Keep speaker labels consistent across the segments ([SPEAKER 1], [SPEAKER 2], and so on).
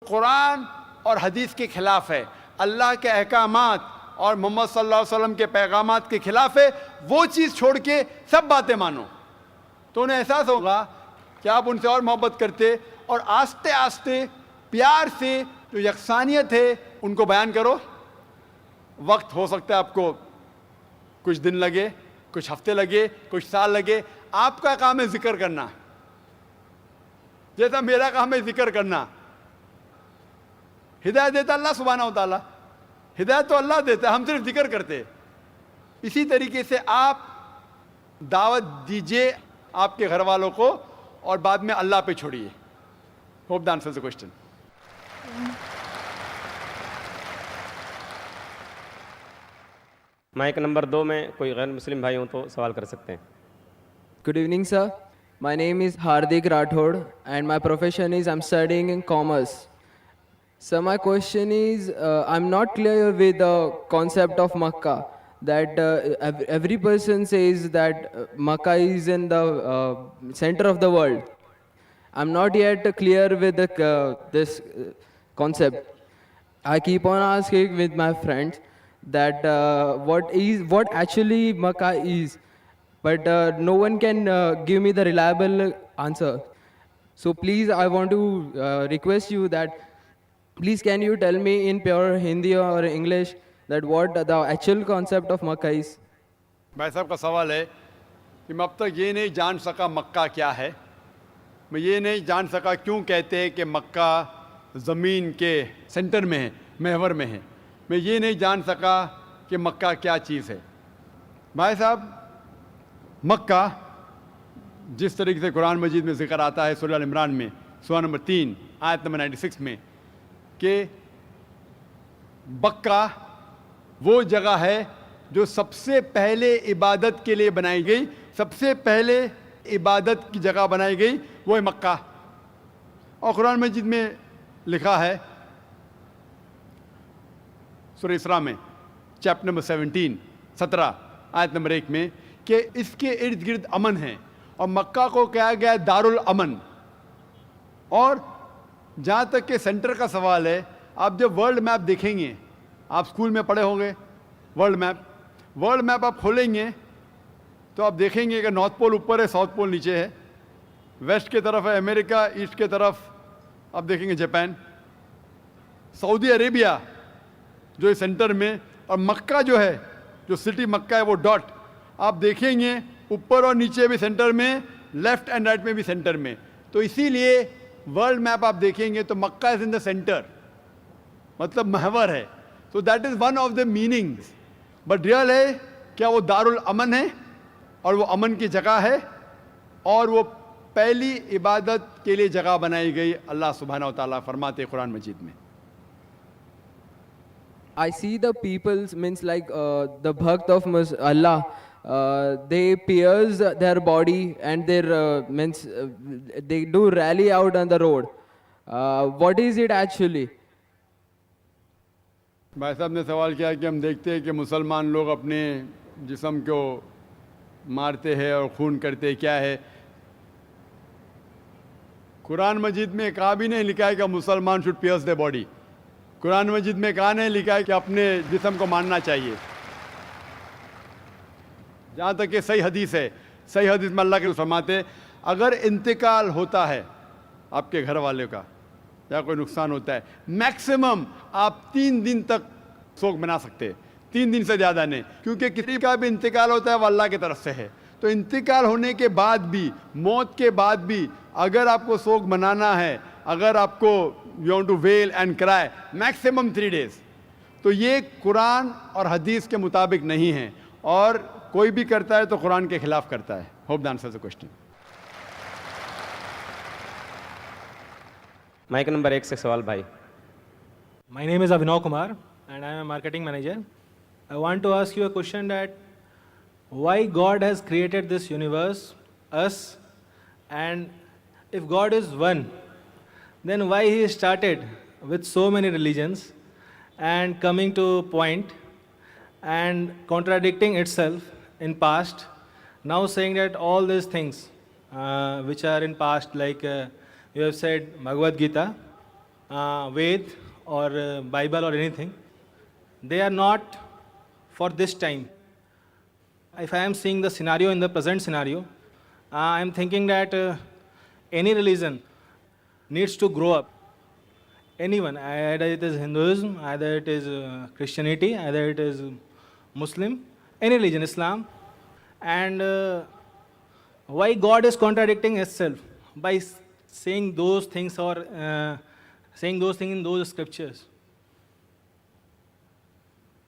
[SPEAKER 1] قرآن اور حدیث کے خلاف ہے، اللہ کے احکامات اور محمد صلی اللہ علیہ وسلم کے پیغامات کے خلاف ہے، وہ چیز چھوڑ کے سب باتیں مانو، تو انہیں احساس ہوگا کہ آپ ان سے اور محبت کرتے، اور آہستہ آہستہ پیار سے جو یکسانیت ہے ان کو بیان کرو. وقت ہو سکتا ہے آپ کو کچھ دن لگے، کچھ ہفتے لگے، کچھ سال لگے. آپ کا کام ہے ذکر کرنا، جیسا میرا کام ہے ذکر کرنا. ہدایت دیتا اللہ سبحانہ و تعالیٰ، ہدایت تو اللہ دیتا ہے، ہم صرف ذکر کرتے. اسی طریقے سے آپ دعوت دیجئے آپ کے گھر والوں کو، اور بعد میں اللہ پہ چھوڑیے. Hope the answers the question.
[SPEAKER 2] Mic number 2 میں کوئی غیر مسلم بھائی ہوں تو سوال کر سکتے ہیں.
[SPEAKER 3] Good evening, sir. My name is Hardik Rathod and my profession is I'm studying in commerce. So my question is, I'm not clear with the concept of Makkah. That every person says that Makkah is in the center of the world. I'm not yet clear with this concept. I keep on asking with my friends that what actually Makkah is, but no one can give me the reliable answer. So please, I want to request you that please can you tell me in pure Hindi or English that what the actual concept of Makkah is.
[SPEAKER 1] بھائی صاحب کا سوال ہے کہ میں اب تک یہ نہیں جان سکا مکہ کیا ہے، میں یہ نہیں جان سکا کیوں کہتے ہیں کہ مکہ زمین کے سینٹر میں ہے، محور میں ہے. میں یہ نہیں جان سکا کہ مکہ کیا چیز ہے. بھائی صاحب، مکہ جس طریقے سے قرآن مجید میں ذکر آتا ہے سورہ ال عمران میں سورہ نمبر 3 آیت نمبر 96 میں کہ مکہ وہ جگہ ہے جو سب سے پہلے عبادت کے لیے بنائی گئی، سب سے پہلے عبادت کی جگہ بنائی گئی وہ ہے مکہ. اور قرآن مجید میں لکھا ہے سورہ اسراء میں چیپٹر نمبر 17 آیت نمبر 1 میں کہ اس کے ارد گرد امن ہے، اور مکہ کو کہا گیا ہے دار الامن. اور جہاں تک کہ سینٹر کا سوال ہے، آپ جب ورلڈ میپ دیکھیں گے، آپ اسکول میں پڑھے ہوں گے ورلڈ میپ آپ کھولیں گے تو آپ دیکھیں گے کہ نارتھ پول اوپر ہے، ساؤتھ پول نیچے ہے، ویسٹ کی طرف ہے امریکہ، ایسٹ کی طرف آپ دیکھیں گے جاپان، سعودی عربیہ جو ہے سینٹر میں، اور مکہ جو ہے، جو سٹی مکہ ہے وہ ڈاٹ آپ دیکھیں گے اوپر اور نیچے بھی سینٹر میں، لیفٹ اینڈ رائٹ میں بھی سینٹر میں. تو اسی لیے ورلڈ میپ آپ دیکھیں گے تو مکہ از ان دا سینٹر، مطلب محور ہے. تو that is one of the meanings. But real ہے کیا وہ دار الامن ہے، اور وہ امن کی جگہ ہے، اور وہ پہلی عبادت کے لیے جگہ بنائی گئی. اللہ سبحانہ و تعالیٰ فرماتے قرآن مجید میں.
[SPEAKER 3] I see the people's means like the bhakt of Allah, they pierce their body and their means they do rally out on the road. What is it actually?
[SPEAKER 1] بھائی صاحب نے سوال کیا کہ ہم دیکھتے ہیں کہ مسلمان لوگ اپنے جسم کو مارتے ہیں اور خون کرتے، کیا ہے؟ قرآن مجید میں کہا بھی نہیں لکھا ہے کہ مسلمان should pierce their body. قرآن مجید میں کہا نہیں لکھا ہے کہ اپنے جسم کو مارنا چاہیے. جہاں تک کہ صحیح حدیث ہے، صحیح حدیث میں اللہ کے فرماتے اگر انتقال ہوتا ہے آپ کے گھر والے کا یا کوئی نقصان ہوتا ہے، میکسیمم آپ 3 دن تک سوگ منا سکتے، 3 دن سے زیادہ نہیں، کیونکہ کسی کا بھی انتقال ہوتا ہے وہ اللہ کی طرف سے ہے. تو انتقال ہونے کے بعد بھی، موت کے بعد بھی اگر آپ کو سوگ منانا ہے، اگر آپ کو you want to well and کرائے، میکسیمم 3 days. تو یہ قرآن اور حدیث کے مطابق نہیں ہے، اور کوئی بھی کرتا ہے تو قرآن کے خلاف کرتا ہے. Hope the answer the question.
[SPEAKER 2] Mic number 1 سے سوال بھائی.
[SPEAKER 4] My name is Abhinav Kumar and I am a marketing manager. I want to ask you a question that why God has created this universe, us, and if God is one, then why He started with so many religions and coming to a point and contradicting itself in past, now saying that all these things which are in past, like you have said Bhagavad Gita, Ved or Bible or anything. They are not for this time. If I am seeing the scenario in the present scenario, I am thinking that any religion needs to grow up. Anyone, either it is Hinduism, either it is Christianity, either it is Muslim, any religion, Islam. And why God is contradicting itself by saying those things or saying those things in those scriptures?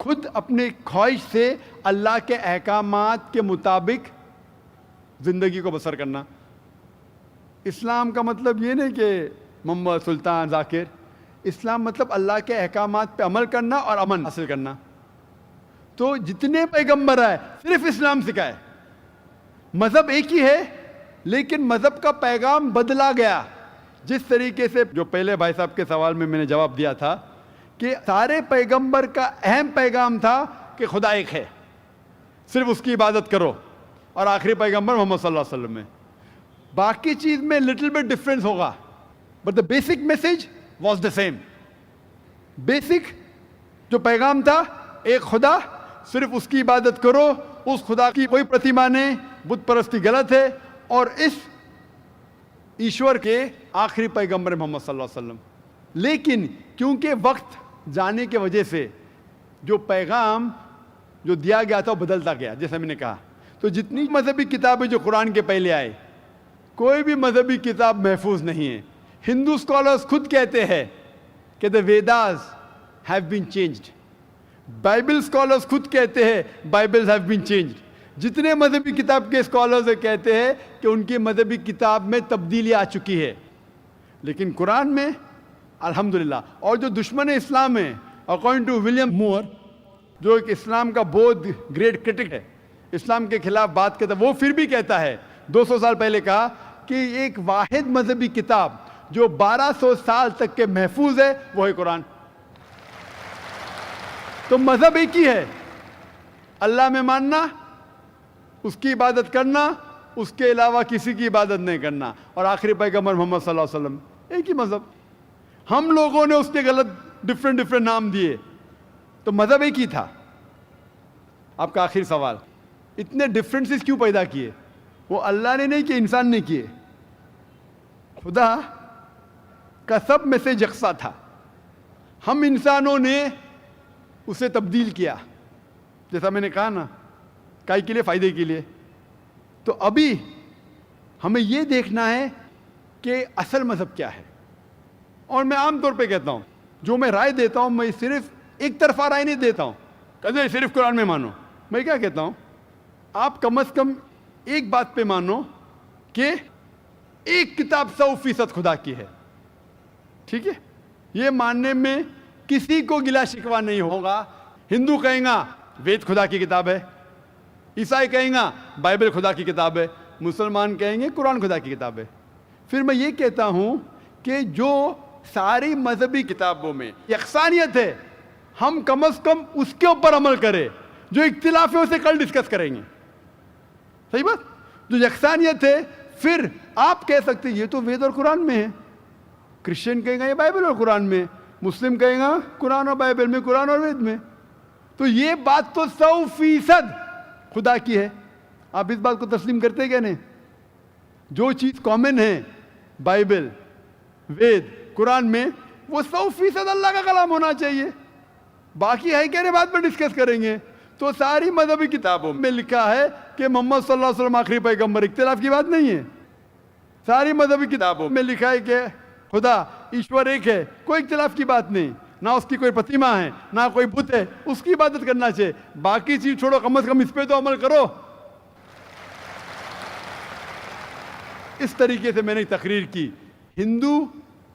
[SPEAKER 1] خود اپنے خواہش سے اللہ کے احکامات کے مطابق زندگی کو بسر کرنا. اسلام کا مطلب یہ نہیں کہ محمد سلطان ذاکر. اسلام مطلب اللہ کے احکامات پہ عمل کرنا اور امن حاصل کرنا. تو جتنے پیغمبر آئے صرف اسلام سکھائے. مذہب ایک ہی ہے لیکن مذہب کا پیغام بدلا گیا. جس طریقے سے جو پہلے بھائی صاحب کے سوال میں نے جواب دیا تھا کہ سارے پیغمبر کا اہم پیغام تھا کہ خدا ایک ہے, صرف اس کی عبادت کرو, اور آخری پیغمبر محمد صلی اللہ علیہ وسلم میں باقی چیز میں لٹل بٹ ڈفرینس ہوگا, but the basic message was the same. Basic جو پیغام تھا ایک خدا, صرف اس کی عبادت کرو, اس خدا کی کوئی پرتیما نہیں, بت پرستی غلط ہے, اور اس ایشور کے آخری پیغمبر محمد صلی اللہ علیہ وسلم. لیکن کیونکہ وقت جانے کی وجہ سے جو پیغام جو دیا گیا تھا وہ بدلتا گیا, جیسے میں نے کہا. تو جتنی مذہبی کتابیں جو قرآن کے پہلے آئے, کوئی بھی مذہبی کتاب محفوظ نہیں ہے. ہندو اسکالرز خود کہتے ہیں کہ the Vedas have been changed. Bible scholars خود کہتے ہیں بائبلز ہیو بین چینجڈ. جتنے مذہبی کتاب کے اسکالرز کہتے ہیں کہ ان کی مذہبی کتاب میں تبدیلی آ چکی ہے, لیکن قرآن میں الحمدللہ. اور جو دشمن اسلام ہے, اکارڈنگ ٹو ولیم مور, جو ایک اسلام کا بہت گریٹ کرٹک ہے, اسلام کے خلاف بات کرتا ہے, وہ پھر بھی کہتا ہے 200 سال پہلے کہا کہ ایک واحد مذہبی کتاب جو 1200 سال تک کے محفوظ ہے وہ ہے قرآن. تو مذہب ایک ہی ہے, اللہ میں ماننا, اس کی عبادت کرنا, اس کے علاوہ کسی کی عبادت نہیں کرنا, اور آخری پیغمبر محمد صلی اللہ علیہ وسلم. ایک ہی مذہب. ہم لوگوں نے اس کے غلط ڈفرینٹ نام دیے, تو مذہب ایک ہی تھا. آپ کا آخری سوال, اتنے ڈفرینسز کیوں پیدا کیے؟ وہ اللہ نے نہیں کیے, انسان نے کیے. خدا کا سب میسج یکساں تھا, ہم انسانوں نے اسے تبدیل کیا. جیسا میں نے کہا نا, کائی کے لیے, فائدے کے لیے. تو ابھی ہمیں یہ دیکھنا ہے کہ اصل مذہب کیا ہے. اور میں عام طور پہ کہتا ہوں, جو میں رائے دیتا ہوں, میں صرف ایک طرفہ رائے نہیں دیتا ہوں کہ صرف قرآن میں مانو. میں کیا کہتا ہوں, آپ کم از کم ایک بات پہ مانو کہ ایک کتاب 100% خدا کی ہے. ٹھیک ہے, یہ ماننے میں کسی کو گلا شکوہ نہیں ہوگا. ہندو کہیں گا وید خدا کی کتاب ہے, عیسائی کہیں گا بائبل خدا کی کتاب ہے, مسلمان کہیں گے قرآن خدا کی کتاب ہے. پھر میں یہ کہتا ہوں کہ جو ساری مذہبی کتابوں میں یکسانیت ہے, ہم کم از کم اس کے اوپر عمل کریں. جو اختلاف ہے اسے کل ڈسکس کریں گے. صحیح بات. جو یکسانیت ہے, پھر آپ کہہ سکتے ہیں یہ تو وید اور قرآن میں ہے, کرسچن کہیں گا یہ بائبل اور قرآن میں, مسلم کہیں گا قرآن اور بائبل میں, قرآن اور وید میں. تو یہ بات تو 100% خدا کی ہے. آپ اس بات کو تسلیم کرتے کیا نہیں؟ جو چیز کامن ہے بائبل, وید, قرآن میں, وہ 100% اللہ کا کلام ہونا چاہیے. باقی ہے کہنے بات پر ڈسکس کریں گے. تو ساری مذہبی کتابوں میں لکھا ہے کہ محمد صلی اللہ علیہ وسلم آخری پیغمبر, اختلاف کی بات نہیں ہے. ساری مذہبی کتابوں میں لکھا ہے کہ خدا ایشور ایک ہے, کوئی اختلاف کی بات نہیں. نہ اس کی کوئی پرتیما ہے, نہ کوئی بت ہے, اس کی عبادت کرنا چاہیے. باقی چیز چھوڑو, کم از کم اس پہ تو عمل کرو. اس طریقے سے میں نے تقریر کی ہندو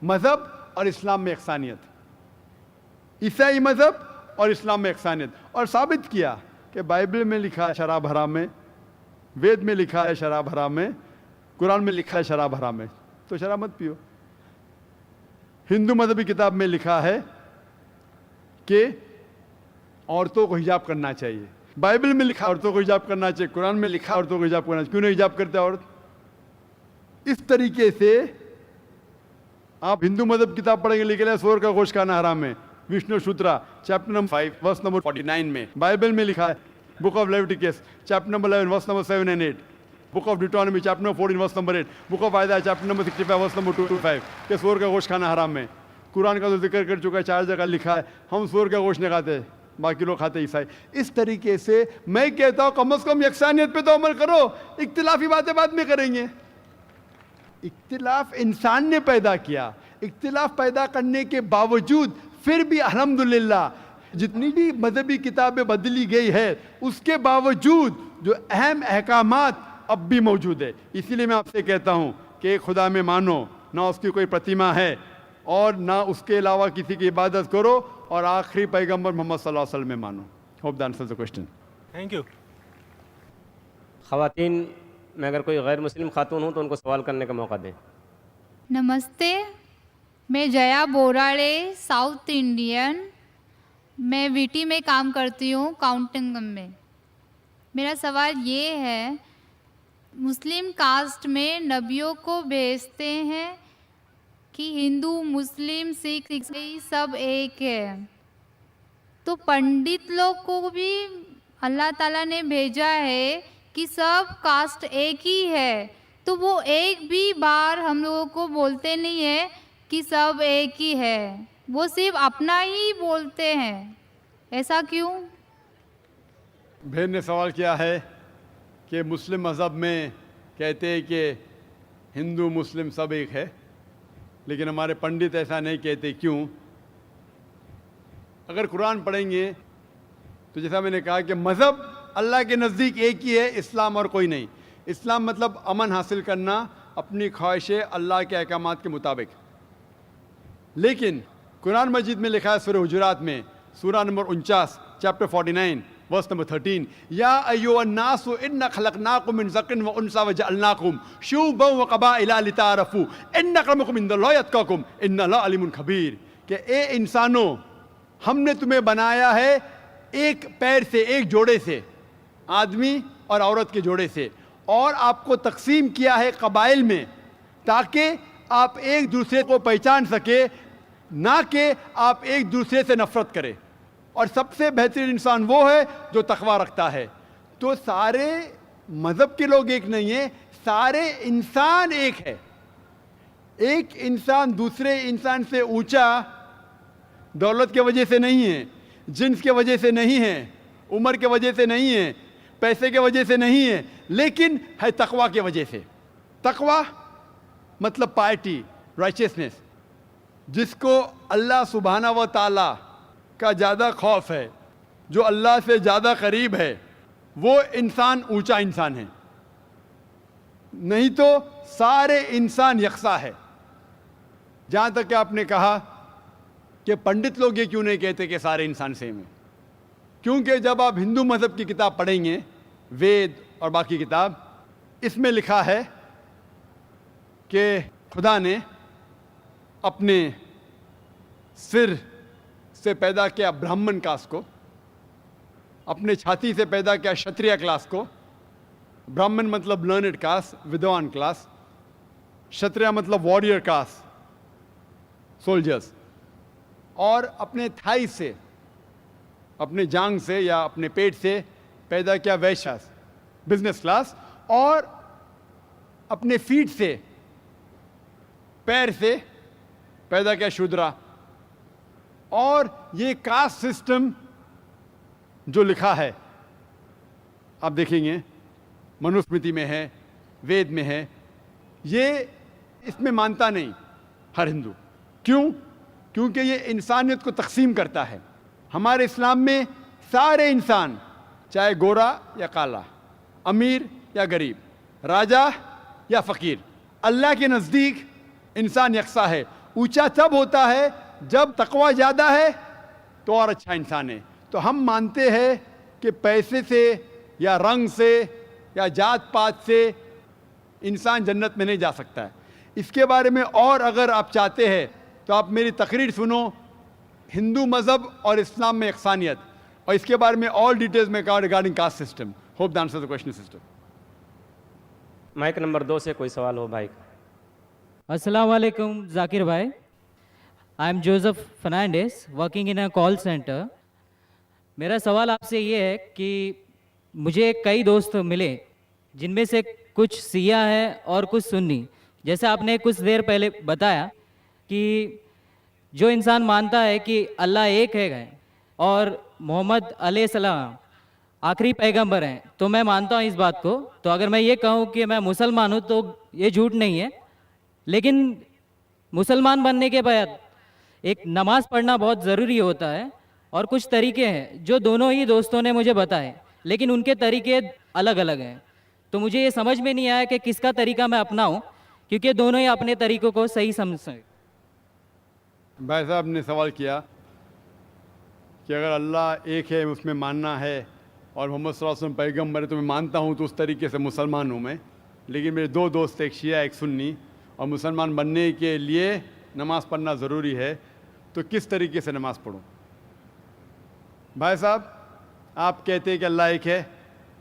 [SPEAKER 1] مذہب اور اسلام میں یکسانیت, عیسائی مذہب اور اسلام میں یکسانیت, اور ثابت کیا کہ بائبل میں لکھا ہے شراب حرام ہے, وید میں لکھا ہے شراب حرام ہے, قرآن میں لکھا ہے شراب حرام ہے, تو شراب مت پیو. ہندو مذہبی کتاب میں لکھا ہے کہ عورتوں کو حجاب کرنا چاہیے, بائبل میں لکھا عورتوں کو حجاب کرنا چاہیے, قرآن میں لکھا عورتوں کو حجاب کرنا چاہیے. کیوں نہیں حجاب کرتے عورت؟ اس طریقے سے آپ ہندو مذہب کتاب پڑھیں گے, لکھا ہے سور کا گوشت کھانا حرام ہے, Vishnu Sutra chapter number 5 verse number 49 میں. بائبل میں لکھا ہے book of Leviticus chapter number 11 verse number 7 and 8, book of Deuteronomy chapter number 14 verse number 8, book of Isaiah chapter number 65 verse number 2 to 5 کہ سور کا گوشت کھانا حرام ہے. قرآن کا تو ذکر کر چکا ہے, 4 جگہ لکھا ہے ہم سور کا گوشت نہیں کھاتے, باقی لوگ کھاتے عیسائی. اس طریقے سے میں کہتا ہوں کم از کم یکسانیت پہ تو عمل کرو, اختلافی باتیں بعد میں کریں گے. اختلاف انسان نے پیدا کیا, اختلاف پیدا کرنے کے باوجود پھر بھی الحمدللہ جتنی بھی مذہبی کتابیں بدلی گئی ہے اس کے باوجود جو اہم احکامات اب بھی موجود ہے. اسی لیے میں آپ سے کہتا ہوں کہ ایک خدا میں مانو, نہ اس کی کوئی پرتیما ہے اور نہ اس کے علاوہ کسی کی عبادت کرو, اور آخری پیغمبر محمد صلی اللہ علیہ وسلم میں مانو. Hope that answers the question.
[SPEAKER 4] Thank you.
[SPEAKER 2] خواتین میں اگر کوئی غیر مسلم خاتون ہوں تو ان کو سوال کرنے کا موقع دیں.
[SPEAKER 5] نمستے, میں جیا بوراڑے, ساؤتھ انڈین. میں وی ٹی میں کام کرتی ہوں, کاؤنٹنگ میں. میرا سوال یہ ہے, مسلم کاسٹ میں نبیوں کو بھیجتے ہیں کہ ہندو, مسلم, سکھ, عیسائی سب ایک ہے, تو پنڈت لوگ کو بھی اللہ تعالیٰ نے بھیجا ہے کہ سب کاسٹ ایک ہی ہے, تو وہ ایک بھی بار ہم لوگوں کو بولتے نہیں ہیں کہ سب ایک ہی ہے, وہ صرف اپنا ہی بولتے ہیں, ایسا کیوں؟
[SPEAKER 1] بہن نے سوال کیا ہے کہ مسلم مذہب میں کہتے ہیں کہ ہندو مسلم سب ایک ہے, لیکن ہمارے پنڈت ایسا نہیں کہتے, کیوں؟ اگر قرآن پڑھیں گے تو جیسا میں نے کہا کہ مذہب اللہ کے نزدیک ایک ہی ہے, اسلام اور کوئی نہیں. اسلام مطلب امن حاصل کرنا اپنی خواہشیں اللہ کے احکامات کے مطابق. لیکن قرآن مجید میں لکھا ہے سورہ حجرات میں, سورہ نمبر 49, چیپٹر 49, ورس نمبر 13, یا ایھا الناس انا خلقناکم من ذکر و انثی وجعلناکم شعوبا وقبائل لتعارفوا ان اکرمکم عند اللہ اتقاکم ان اللہ علیم خبیر, کہ اے انسانوں ہم نے تمہیں بنایا ہے ایک پیر سے, ایک جوڑے سے, آدمی اور عورت کے جوڑے سے, اور آپ کو تقسیم کیا ہے قبائل میں تاکہ آپ ایک دوسرے کو پہچان سکے, نہ کہ آپ ایک دوسرے سے نفرت کریں. اور سب سے بہترین انسان وہ ہے جو تقویٰ رکھتا ہے. تو سارے مذہب کے لوگ ایک نہیں ہیں, سارے انسان ایک ہے. ایک انسان دوسرے انسان سے اونچا دولت کے وجہ سے نہیں ہے, جنس کے وجہ سے نہیں ہے, عمر کے وجہ سے نہیں ہے, پیسے کے وجہ سے نہیں ہے, لیکن ہے تقویٰ کے وجہ سے. تقویٰ مطلب پائٹی, رائچسنس. جس کو اللہ سبحانہ و تعالیٰ کا زیادہ خوف ہے, جو اللہ سے زیادہ قریب ہے, وہ انسان اونچا انسان ہے. نہیں تو سارے انسان یکساں ہے. جہاں تک کہ آپ نے کہا کہ پنڈت لوگ یہ کیوں نہیں کہتے کہ سارے انسان سیم ہیں, کیونکہ جب آپ ہندو مذہب کی کتاب پڑھیں گے, وید اور باقی کتاب, اس میں لکھا ہے کہ خدا نے اپنے سر سے پیدا کیا برہمن کاسٹ کو, اپنے چھاتی سے پیدا کیا شتریہ کلاس کو. برہمن مطلب لرنڈ کاسٹ, ودوان کلاس. شتریہ مطلب وارڈیئر کاسٹ, سولجرز. اور اپنے تھائی سے, اپنے جانگ سے یا اپنے پیٹ سے پیدا کیا ویشاس, بزنس کلاس. اور اپنے فیٹ سے, پیر سے پیدا کیا شودرا. اور یہ کاسٹ سسٹم جو لکھا ہے آپ دیکھیں گے منوسمرتی میں ہے, وید میں ہے, یہ اس میں مانتا نہیں ہر ہندو. کیوں؟ کیونکہ یہ انسانیت کو تقسیم کرتا ہے. ہمارے اسلام میں سارے انسان, چاہے گورا یا کالا, امیر یا غریب, راجا یا فقیر, اللہ کے نزدیک انسان یکساں ہے. اونچا تب ہوتا ہے جب تقویٰ زیادہ ہے تو اور اچھا انسان ہے. تو ہم مانتے ہیں کہ پیسے سے یا رنگ سے یا جات پات سے انسان جنت میں نہیں جا سکتا ہے. اس کے بارے میں اور اگر آپ چاہتے ہیں تو آپ میری تقریر سنو, ہندو مذہب اور اسلام میں یکسانیت, اور اس کے بارے میں اور ڈیٹیلز میں کہا regarding caste system. Hope the answer the question system.
[SPEAKER 2] Mic number 2 سے کوئی سوال ہو بھائی.
[SPEAKER 6] السلام علیکم ذاکر بھائی. I am Joseph Fernandes working in a call centre. میرا سوال آپ سے یہ ہے کہ مجھے کئی دوست ملے جن میں سے کچھ سیاہ ہیں اور کچھ سنی. جیسے آپ نے کچھ دیر پہلے بتایا کہ جو انسان مانتا ہے کہ اللہ ایک ہے اور محمد علیہ السلام آخری پیغمبر ہیں, تو میں مانتا ہوں اس بات کو. تو اگر میں یہ کہوں کہ میں مسلمان ہوں تو یہ جھوٹ نہیں ہے. لیکن مسلمان بننے کے بعد ایک نماز پڑھنا بہت ضروری ہوتا ہے, اور کچھ طریقے ہیں جو دونوں ہی دوستوں نے مجھے بتائے، لیکن ان کے طریقے الگ الگ ہیں. تو مجھے یہ سمجھ میں نہیں آیا کہ کس کا طریقہ میں اپناؤں، کیونکہ دونوں ہی اپنے طریقوں کو صحیح سمجھیں.
[SPEAKER 1] بھائی صاحب نے سوال کیا کہ اگر اللہ ایک ہے اس میں ماننا ہے اور محمد صلی اللہ علیہ وسلم پیغمبر ہے تو میں مانتا ہوں، تو اس طریقے سے مسلمان ہوں میں. لیکن میرے دو دوست، ایک شیعہ ایک سنی، اور مسلمان بننے کے لیے نماز پڑھنا ضروری ہے، تو کس طریقے سے نماز پڑھوں؟ بھائی صاحب، آپ کہتے ہیں کہ اللہ ایک ہے،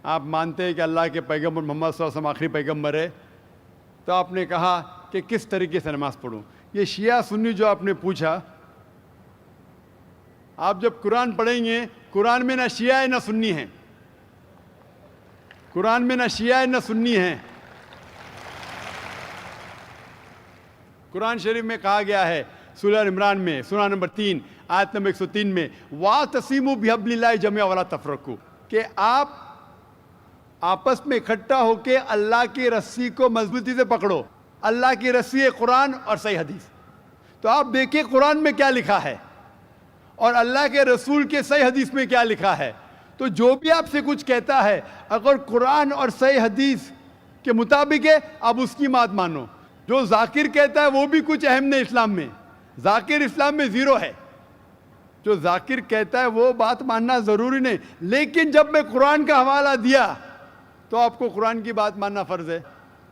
[SPEAKER 1] آپ مانتے ہیں کہ اللہ کے پیغمبر محمد صلی اللہ علیہ وسلم آخری پیغمبر ہے، تو آپ نے کہا کہ کس طریقے سے نماز پڑھوں؟ یہ شیعہ سنی جو آپ نے پوچھا، آپ جب قرآن پڑھیں گے، قرآن میں نہ شیعہ ہے نہ سنی ہیں، قرآن میں نہ شیعہ ہے نہ سنی ہیں. قرآن شریف میں کہا گیا ہے سورہ عمران میں سورہ نمبر 3 آیت نمبر 103 میں وَاعْتَصِمُوا بِحَبْلِ اللَّهِ جَمِيعًا وَلَا تَفَرَّقُوا، کہ آپ آپس میں اکٹھا ہو کے اللہ کی رسی کو مضبوطی سے پکڑو. اللہ کی رسی ہے قرآن اور صحیح حدیث. تو آپ دیکھیں قرآن میں کیا لکھا ہے اور اللہ کے رسول کے صحیح حدیث میں کیا لکھا ہے. تو جو بھی آپ سے کچھ کہتا ہے اگر قرآن اور صحیح حدیث کے مطابق ہے آپ اس کی بات مانو. جو ذاکر کہتا ہے وہ بھی کچھ اہم نہیں اسلام میں، ذاکر اسلام میں زیرو ہے. جو ذاکر کہتا ہے وہ بات ماننا ضروری نہیں، لیکن جب میں قرآن کا حوالہ دیا تو آپ کو قرآن کی بات ماننا فرض ہے.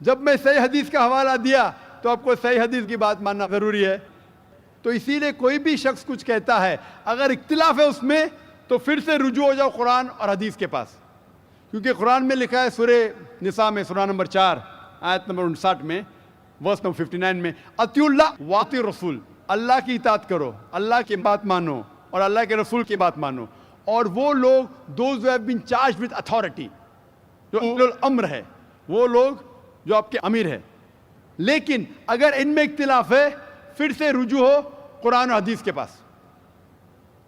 [SPEAKER 1] جب میں صحیح حدیث کا حوالہ دیا تو آپ کو صحیح حدیث کی بات ماننا ضروری ہے. تو اسی لیے کوئی بھی شخص کچھ کہتا ہے اگر اختلاف ہے اس میں تو پھر سے رجوع ہو جاؤ قرآن اور حدیث کے پاس، کیونکہ قرآن میں لکھا ہے سورہ نساء میں سورہ نمبر 4 آیت نمبر 59 میں ورس نمبر 59 میں اطیعوا اللہ واطیعوا الرسول، اللہ کی اطاعت کرو، اللہ کی بات مانو اور اللہ کے رسول کی بات مانو. اور وہ لوگ those who have been charged with authority، جو اولو الامر ہے، وہ لوگ جو آپ کے امیر ہے. لیکن اگر ان میں اختلاف ہے پھر سے رجوع ہو قرآن اور حدیث کے پاس،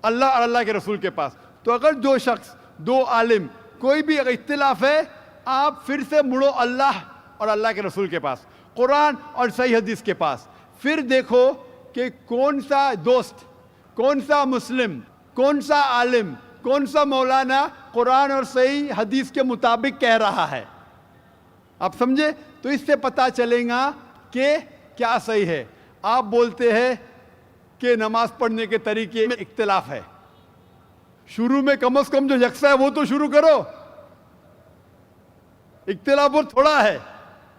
[SPEAKER 1] اللہ اور اللہ کے رسول کے پاس. تو اگر دو شخص، دو عالم، کوئی بھی اگر اختلاف ہے آپ پھر سے مڑو اللہ اور اللہ کے رسول کے پاس، قرآن اور صحیح حدیث کے پاس. پھر دیکھو کہ کون سا دوست، کون سا مسلم، کون سا عالم، کون سا مولانا قرآن اور صحیح حدیث کے مطابق کہہ رہا ہے. آپ سمجھے؟ تو اس سے پتہ چلے گا کہ کیا صحیح ہے. آپ بولتے ہیں کہ نماز پڑھنے کے طریقے میں اختلاف ہے، شروع میں کم از کم جو یکساں ہے وہ تو شروع کرو. اختلاف بہت تھوڑا ہے،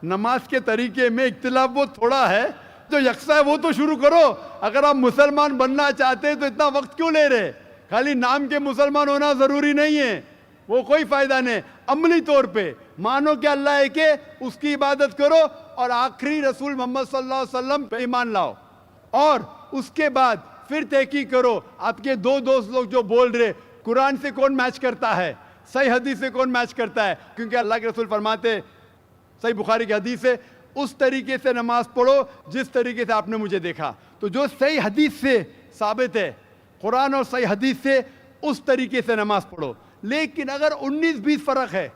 [SPEAKER 1] نماز کے طریقے میں اختلاف بہت تھوڑا ہے، جو یکساں ہے وہ تو شروع کرو. اگر آپ مسلمان بننا چاہتے ہیں تو اتنا وقت کیوں لے رہے؟ خالی نام کے مسلمان ہونا ضروری نہیں ہے، وہ کوئی فائدہ نہیں. عملی طور پہ مانو کہ اللہ ہے کہ اس کی عبادت کرو اور آخری رسول محمد صلی اللہ علیہ وسلم پہ ایمان لاؤ. اور اس کے بعد پھر تحقیق کرو آپ کے دو دوست لوگ جو بول رہے قرآن سے کون میچ کرتا ہے، صحیح حدیث سے کون میچ کرتا ہے. کیونکہ اللہ کے رسول فرماتے، صحیح بخاری کی حدیث ہے، اس طریقے سے نماز پڑھو جس طریقے سے آپ نے مجھے دیکھا. تو جو صحیح حدیث سے ثابت ہے، قرآن اور صحیح حدیث سے، اس طریقے سے نماز پڑھو. لیکن اگر 19-20 فرق ہے،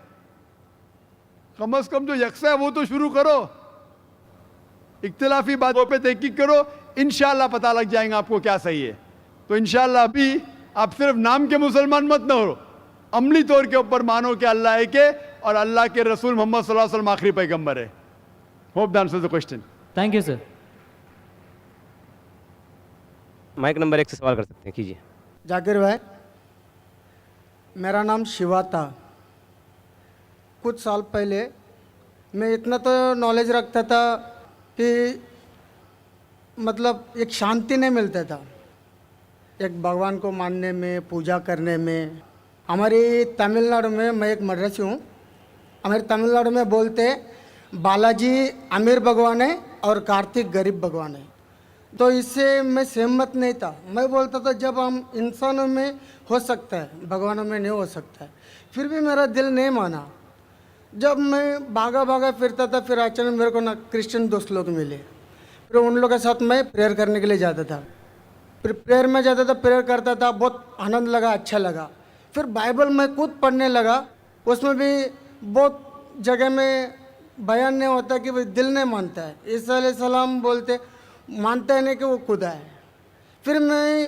[SPEAKER 1] کم از کم جو یکساں ہے وہ تو شروع کرو. اختلافی باتوں پہ تحقیق کرو، انشاءاللہ پتہ لگ جائیں گا آپ کو کیا صحیح ہے. تو انشاءاللہ ابھی آپ صرف نام کے مسلمان مت نہ ہو، عملی طور کے اوپر مانو کہ اللہ ہے کہ اور اللہ کے رسول محمد صلی اللہ علیہ وسلم آخری پیغمبر ہے. Hope that answers the question.
[SPEAKER 6] Thank you sir.
[SPEAKER 2] Mic number 1 سے سوال کر سکتے ہیں، کیجیے.
[SPEAKER 7] ذاکر بھائی، میرا نام شیوا تھا. کچھ سال پہلے میں اتنا تو نالج رکھتا تھا کہ مطلب ایک شانتی نہیں ملتا تھا ایک بھگوان کو ماننے میں، پوجا کرنے میں. ہماری تمل ناڈو میں، میں ایک مدرسی ہوں، ہمارے تمل ناڈو میں بولتے بالاجی امیر بھگوان ہے اور کارتک غریب بھگوان ہے. تو اس سے میں سہمت نہیں تھا. میں بولتا تھا جب ہم انسانوں میں ہو سکتا ہے بھگوانوں میں نہیں ہو سکتا ہے. پھر بھی میرا دل نہیں مانا. جب میں بھاگا پھرتا تھا، پھر اچانک میرے کو کرسچن دوست لوگ ملے. پھر ان لوگوں کے ساتھ میں پریئر کرنے کے لیے جاتا تھا. پھر پریئر میں جاتا تھا، پریئر کرتا تھا، بہت آنند لگا، اچھا لگا. پھر بائبل میں خود پڑھنے لگا. اس میں بھی بہت جگہ میں بیان نہیں ہوتا کہ دل نہیں مانتا ہے. عیسیٰ علیہ السلام بولتے مانتا ہے نہیں کہ وہ خدا ہے. پھر میں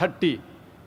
[SPEAKER 1] 30,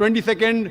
[SPEAKER 1] 22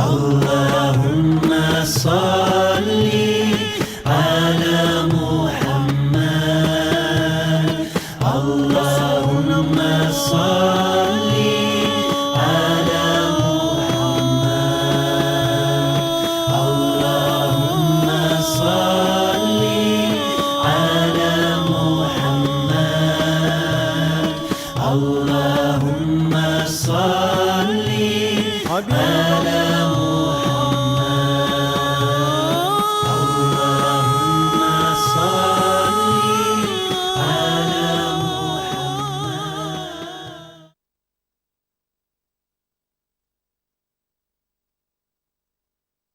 [SPEAKER 8] Allahumma salli